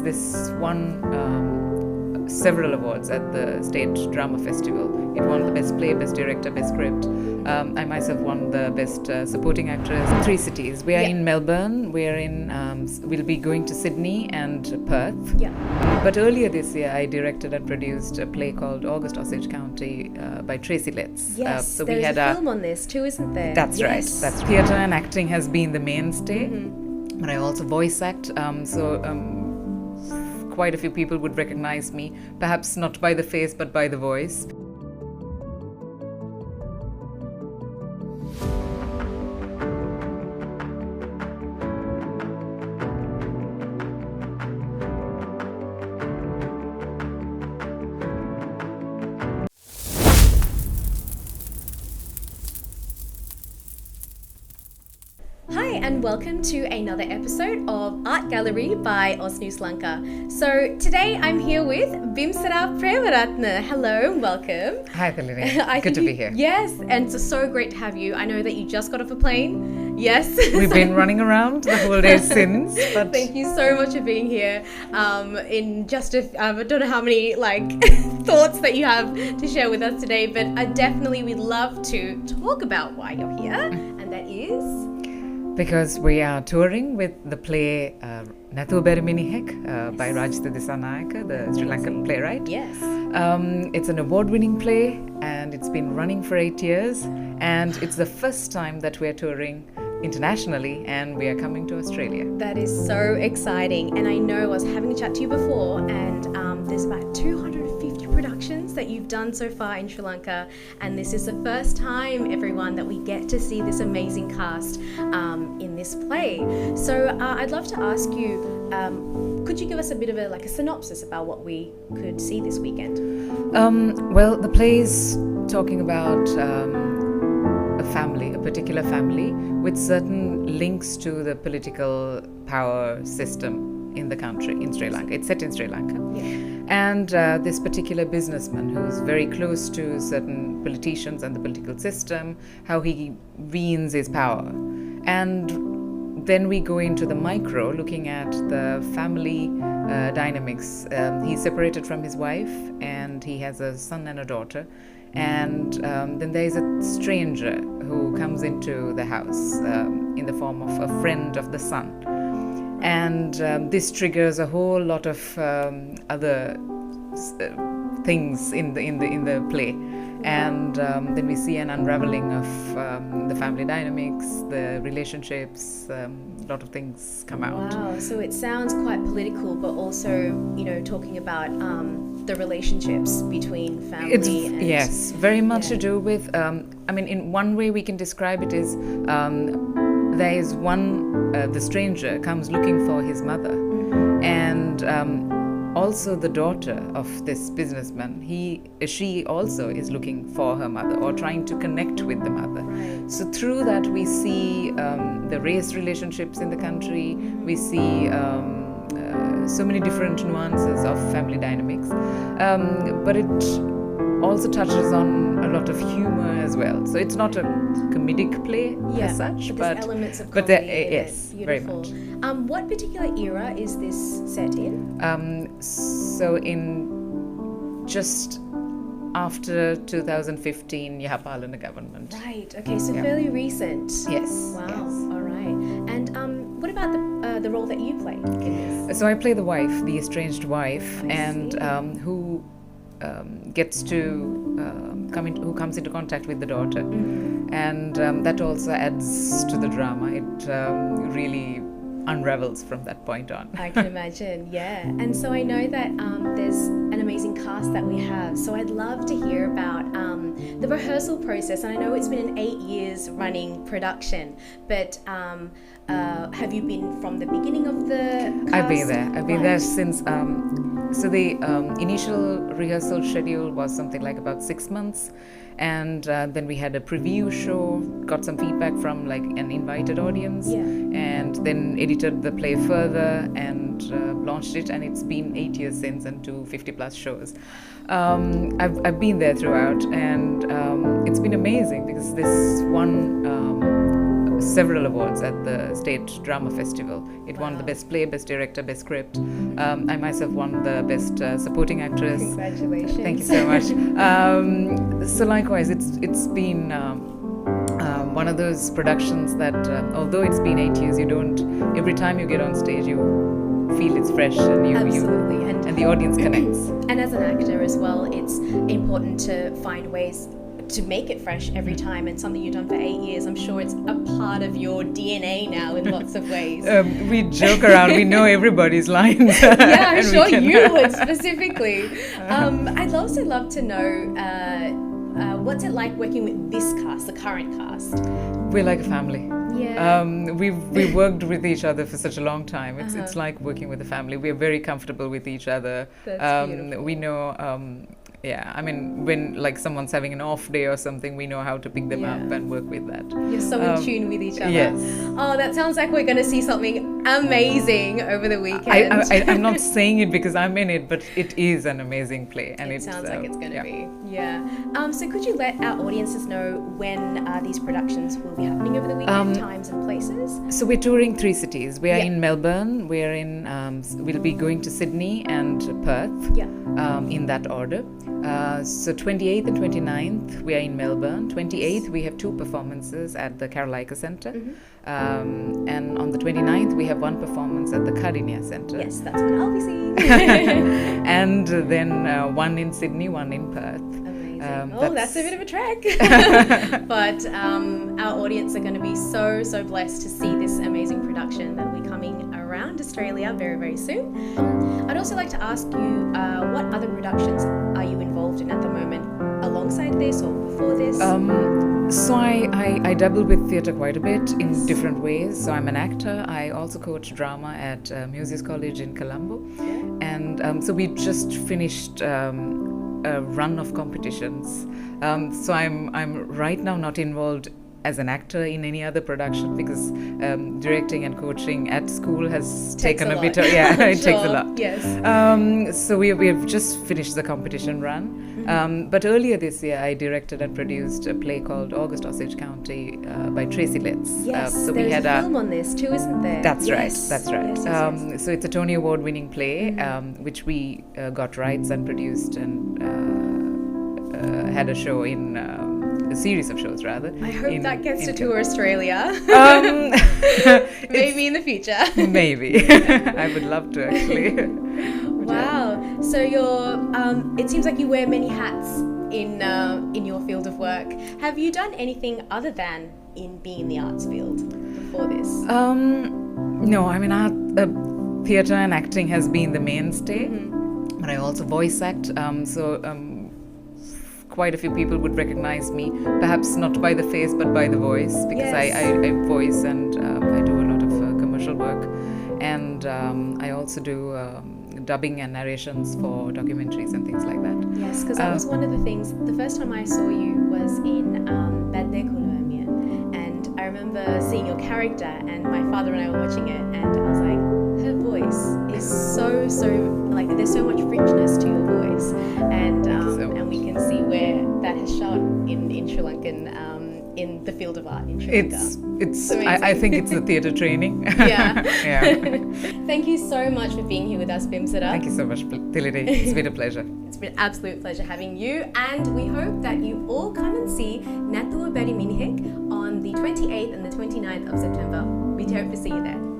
this won several awards at the State Drama Festival. It won the Best Play, Best Director, Best Script. I myself won the Best Supporting Actress. 3 cities. We are in Melbourne, we'll be going to Sydney and Perth. Yeah. But earlier this year, I directed and produced a play called August, Osage County by Tracy Letts. Yes, so there's we had a film on this too, isn't there? That's right. Yes. That's theatre and acting has been the mainstay. But I also voice act, quite a few people would recognize me, perhaps not by the face but by the voice. Hi and welcome to another episode of Art Gallery by Aus News Lanka. So today I'm here with Bimsara Premarathne. Hello and welcome. Hi, Thalini. Good to be here. Yes, and it's so great to have you. I know that you just got off a plane. Yes. We've been running around the whole day since. But Thank you so much for being here. In just I don't know how many thoughts that you have to share with us today, but I definitely would love to talk about why you're here, and that is because we are touring with the play Nat Minik by Rajitha Dissanayake, the Sri Lankan playwright. Yes. It's an award-winning play and it's been running for 8 years, and it's the first time that we're touring internationally and we are coming to Australia. That is so exciting, and I know I was having a chat to you before, and there's about 250 productions that you've done so far in Sri Lanka, and this is the first time, everyone, that we get to see this amazing cast in this play. So I'd love to ask you, could you give us a bit of a synopsis about what we could see this weekend? Well, the play is talking about a particular family with certain links to the political power system in the country, in Sri Lanka. It's set in Sri Lanka. Yeah. And this particular businessman who's very close to certain politicians and the political system, how he wields his power. And then we go into the micro, looking at the family dynamics. He's separated from his wife and he has a son and a daughter. And then there is a stranger who comes into the house in the form of a friend of the son. And this triggers a whole lot of other things in the play. And then we see an unraveling of the family dynamics, the relationships, a lot of things come out. Wow, so it sounds quite political, but also, talking about the relationships between family and... Yes, very much to do with, in one way we can describe it is, there is the stranger comes looking for his mother, and also the daughter of this businessman, she also is looking for her mother or trying to connect with the mother. Right. So through that we see the race relationships in the country, we see so many different nuances of family dynamics, but it also touches on a lot of humor as well. So it's not a comedic play as such, but there's elements of but comedy yes, very much. What particular era is this set in? So in just after 2015 Yahapalana government. Right. Okay. So fairly recent. Yes. Wow. Yes. All right. And what about the role that you play in this? So I play the wife, the estranged wife, I see. Who gets to who comes into contact with the daughter, and that also adds to the drama. It really unravels from that point on. I can imagine, yeah. And so I know that there's an amazing cast that we have. So I'd love to hear about the rehearsal process. And I know it's been an 8 years running production, but have you been from the beginning of the cast? I've been there since. So the initial rehearsal schedule was something like about 6 months, and then we had a preview show, got some feedback from an invited audience, and then edited the play further and launched it, and it's been 8 years since and 250 plus shows. I've been there throughout, and it's been amazing because this one several awards at the State Drama Festival. It won the Best Play, Best Director, Best Script. I myself won the Best Supporting Actress. Congratulations. Thank you so much. So likewise, it's been one of those productions that, although it's been 8 years, every time you get on stage, you feel it's fresh and Absolutely. And the audience connects. And as an actor as well, it's important to find ways to make it fresh every time, and something you've done for 8 years. I'm sure it's a part of your DNA now in lots of ways. We joke around, we know everybody's lines. Yeah, I'm sure you would specifically. I'd also love to know, what's it like working with this cast, the current cast? We're like a family. Yeah. We've worked with each other for such a long time. It's like working with a family. We're very comfortable with each other. That's beautiful. We know, when like someone's having an off day or something, we know how to pick them up and work with that. You're so in tune with each other. Yes. Oh, that sounds like we're going to see something amazing over the weekend. I'm not saying it because I'm in it, but it is an amazing play. And it sounds like it's going to be. Yeah. So could you let our audiences know when these productions will be happening over the weekend, times and places? So we're touring 3 cities. We are in Melbourne. We're in. We'll be going to Sydney and Perth. Yeah. In that order. So 28th and 29th we are in Melbourne. 28th we have 2 performances at the Carolina Centre. And on the 29th we have 1 performance at the Cardinia Centre. Yes, that's what I'll be seeing. And then 1 in Sydney, 1 in Perth. Amazing. That's a bit of a trek. But our audience are going to be so blessed to see this amazing production that will be coming around Australia very, very soon. I'd also like to ask you, what other productions are you involved in at the moment alongside this or before this? So I dabble with theatre quite a bit in different ways. So I'm an actor. I also coach drama at Muses College in Colombo. And so we just finished a run of competitions. So I'm right now not involved as an actor in any other production because directing and coaching at school has taken a bit of it takes a lot. Yes. So we've just finished the competition run, but earlier this year I directed and produced a play called August Osage County by Tracy Letts. Yes, so there's we had a film on this too, isn't there? That's right. Yes. So it's a Tony Award winning play which we got rights and produced and had a show in a series of shows rather. I hope that gets to tour Australia. Maybe in the future. Maybe. I would love to actually. Wow. So you're it seems like you wear many hats in your field of work. Have you done anything other than in being in the arts field before this? No, I mean theatre and acting has been the mainstay, but I also voice act. Quite a few people would recognize me, perhaps not by the face but by the voice, because I voice and I do a lot of commercial work, and I also do dubbing and narrations for documentaries and things like that. Yes, because that was one of the things. The first time I saw you was in Bad Kulurmia, and I remember seeing your character, and my father and I were watching it, and I was like, her voice is so like there's so much richness to your voice, and we can see where that has shown in Sri Lankan in the field of art in Sri Lanka. It's I think it's the theatre training. Yeah. Yeah. Thank you so much for being here with us, Bimsara. Thank you so much, Tilide. It's been a pleasure. It's been an absolute pleasure having you, and we hope that you all come and see Nat Minik on the 28th and the 29th of September. We hope to see you there.